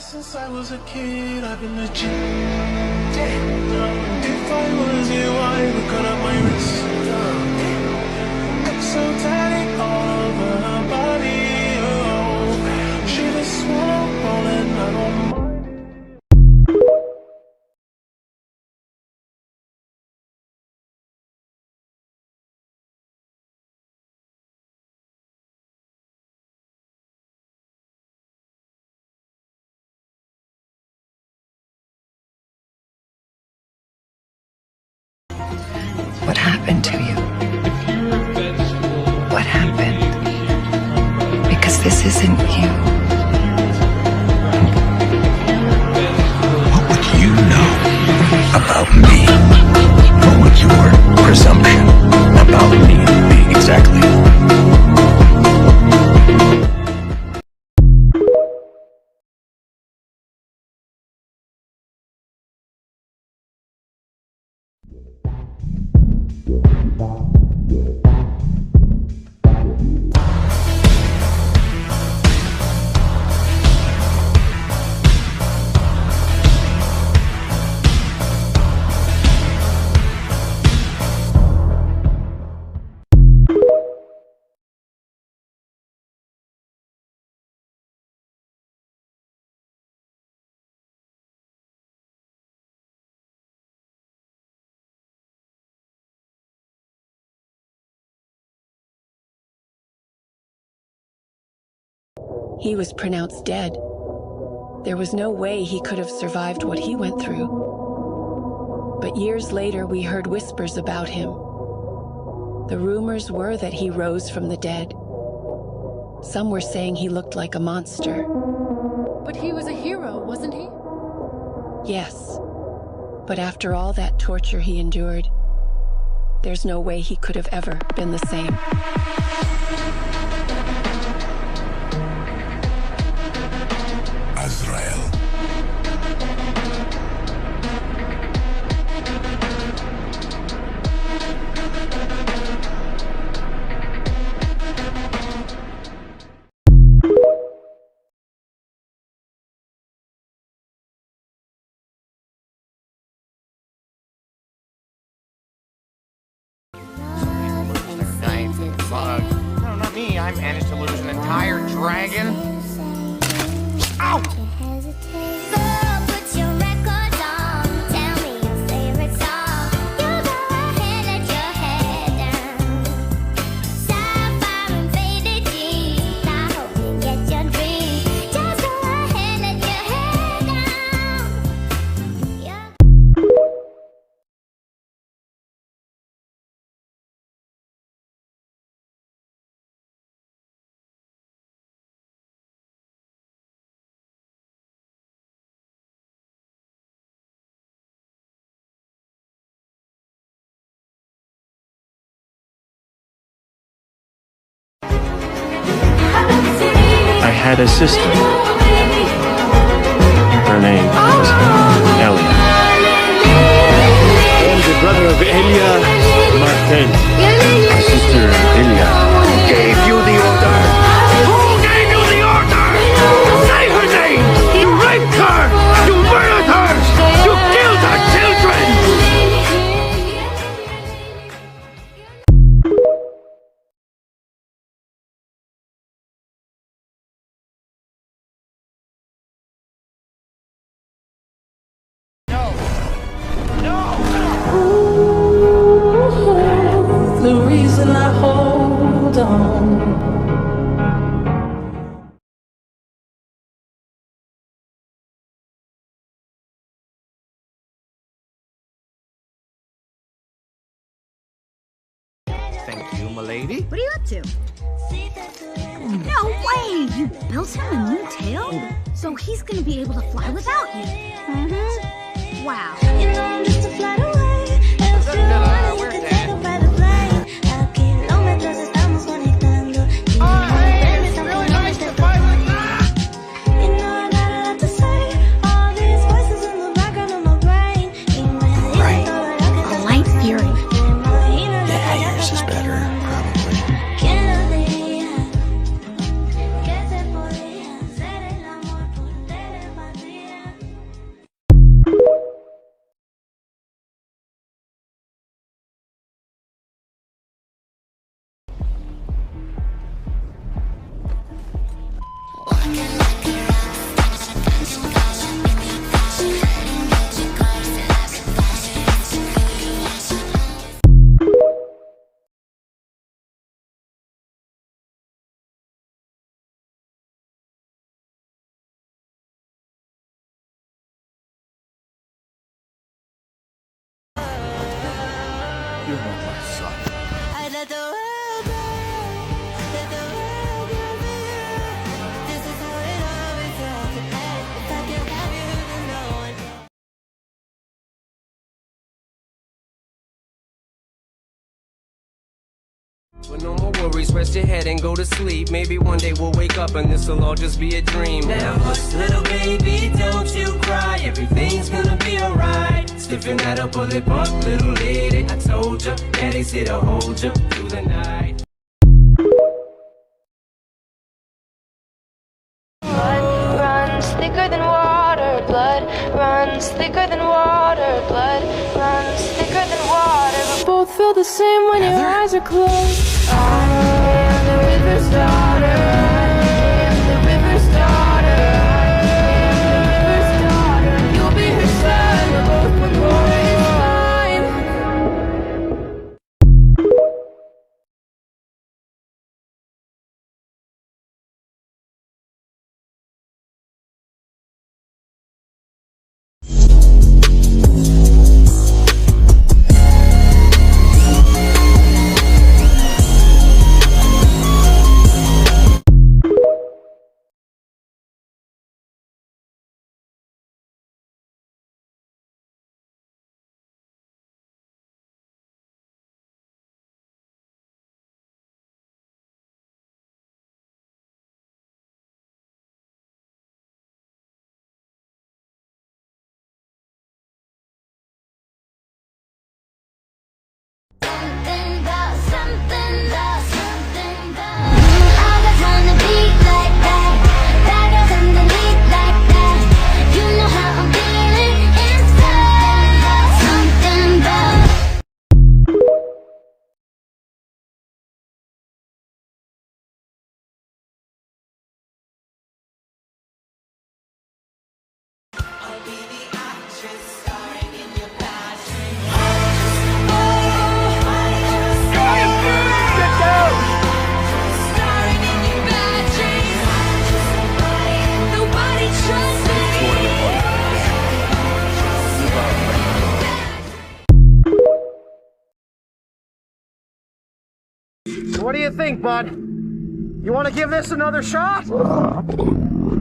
Since I was a kid, I've been legit. If I was you, I would cut up my wrist. Exotic all over her body. Oh, she just swallowed all and I don't mind. What happened to you? What happened? Because this isn't you. What would you know about me? What would your presumption about me be exactly? He was pronounced dead. There was no way he could have survived what he went through. But years later, we heard whispers about him. The rumors were that he rose from the dead. Some were saying he looked like a monster. But he was a hero, wasn't he? Yes. But after all that torture he endured, there's no way he could have ever been the same. Azrael. No, not me. I managed to lose an entire dragon. Ow! I had a sister. Her name was Elia. I am the brother of Elia Martel. My sister Elia Gave you the order. Who gave you the order? Say her name. You raped her. You murdered her. You killed her children. The reason I hold on. Thank you, m'lady. What are you up to? No way! You built him a new tail? So he's gonna be able to fly without you. Mm-hmm. Wow. Where's Dad? Right. A light fury. Yeah, yours is better, probably. You're not my son. But no more worries, rest your head and go to sleep. Maybe one day we'll wake up and this'll all just be a dream. Now hush, little baby, don't you cry. Everything's gonna be alright. Stiffen that upper lip up, little lady. I told ya, daddy's here to hold ya through the night. Blood runs thicker than water. Blood runs thicker than water. Blood runs thicker than water. We both feel the same when your eyes are closed. I am the river's daughter. I am the river's daughter. I am the river's daughter. You'll be her son. We're both one glorious line. So what do you think, bud? You want to give this another shot?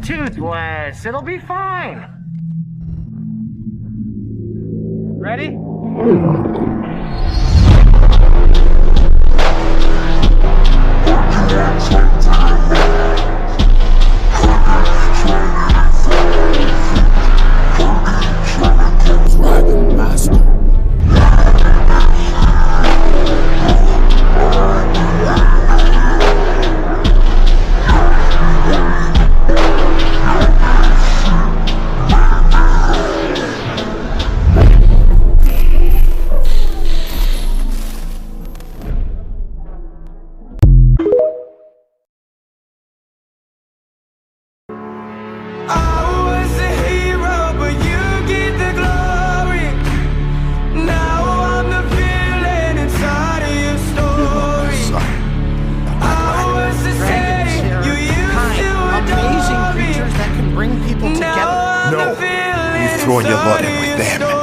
Toothless, it'll be fine. Ready? Dragon Master. You've thrown your lot in with them.